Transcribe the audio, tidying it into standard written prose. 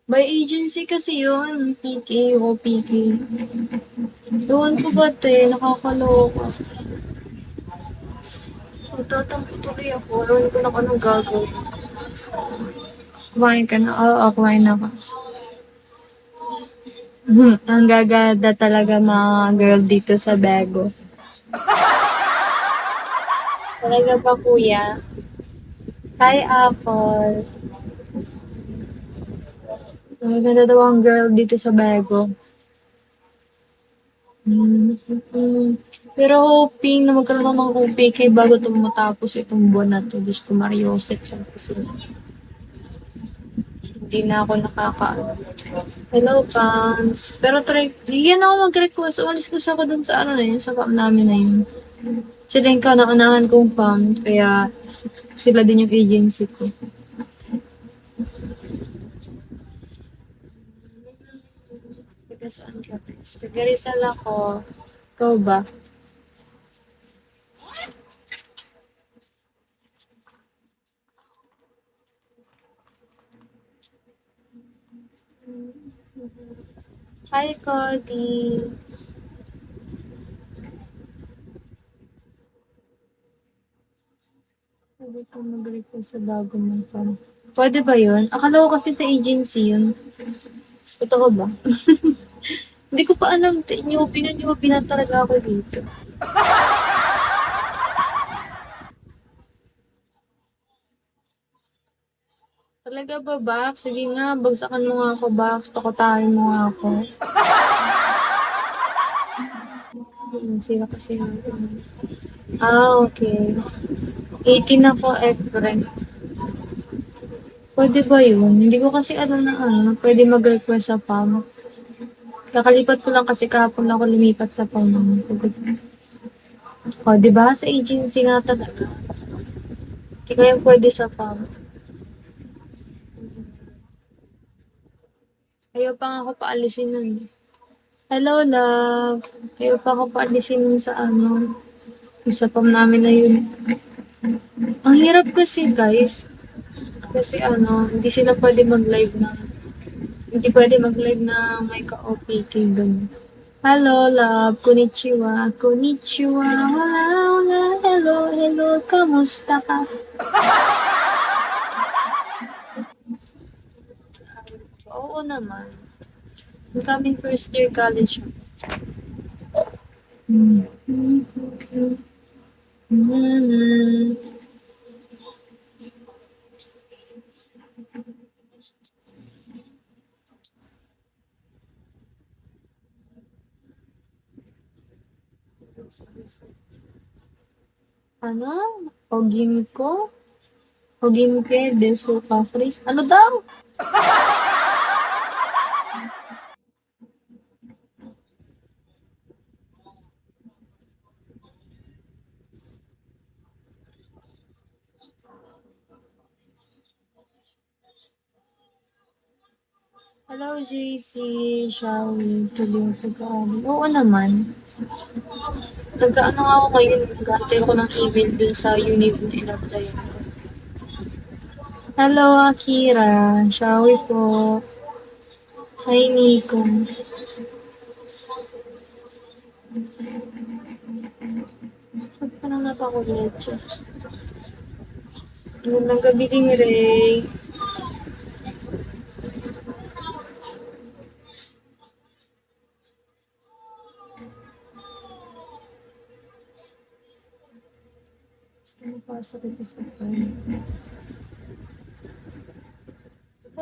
By agency kasi yun, PK o PK. Doon ko ba nakakaloka. Magtatampo tuloy ako, ewan ko na kung anong gagawin. Kumain ka na? Oo, kumain na ako. Ang gaganda talaga mga girl dito sa Bago. Talaga ba kuya? Hi Apple. Ang ganda daw ang girl dito sa Bago. Mm. Pero hoping na magkaroon ako ng OPK bago ito matapos itong buwan na to. Diyos ko, Mariosep. Sabi ko sila. Hindi na ako Hello, fans. Pero try, yan ako mag-request. Umalis kasi ako dun sa ano na yun, sa farm namin na yun. Sila yung kanaunahan kong farm, kaya sila din yung agency ko. Taga saan ka? Taga Rizal ako. Ikaw ba? Hi, Cody. Pwede ka mag-request sa bago mong farm. Pwede ba yun? Akala ko kasi sa agency yun. Totoo ba? Hindi ko pa alam. Newbie na talaga ako dito. Talaga ba, Bax? Sige nga, bagsakan mo nga ako, Bax. Pakutahin mo nga ako. Sira kasi yung... Okay. 18 ako, April. Pwede ba yun? Hindi ko kasi alam na pwede mag-request sa PAM. Kakalipat ko lang kasi kahapon ako lumipat sa PAM. O, di ba? Sa agency nga talaga. Hindi ko yung pwede sa PAM. Ayaw pa nga ako paalisin nun. Hello, love. Ayaw pa ako paalisin nun sa yung sa PAM namin na yun. Ang hirap kasi, guys. Kasi hindi sila pwede mag-live na, hindi pwede mag-live na may ka-OPK ganun. Hello, love. Konnichiwa. Konnichiwa. Wala, wala. Hello, hello. Kamusta ka? Oo naman. Coming first year college. Hmm. Ano? Ogin ko? Ogin ke, deso ka, freeze. Ano daw? Hello, JC. Shall we tuloy ang pag-aaral? Oo naman. Nag-ano nga ako ngayon, nag-antay ako ng email dun sa univ na in-apply ko. Hello, Akira. Shall we po? Hi, Nico. Saan pa nang napakulit siya? Magandang gabi din, Ray. Gusto mo pasok ito sa phone.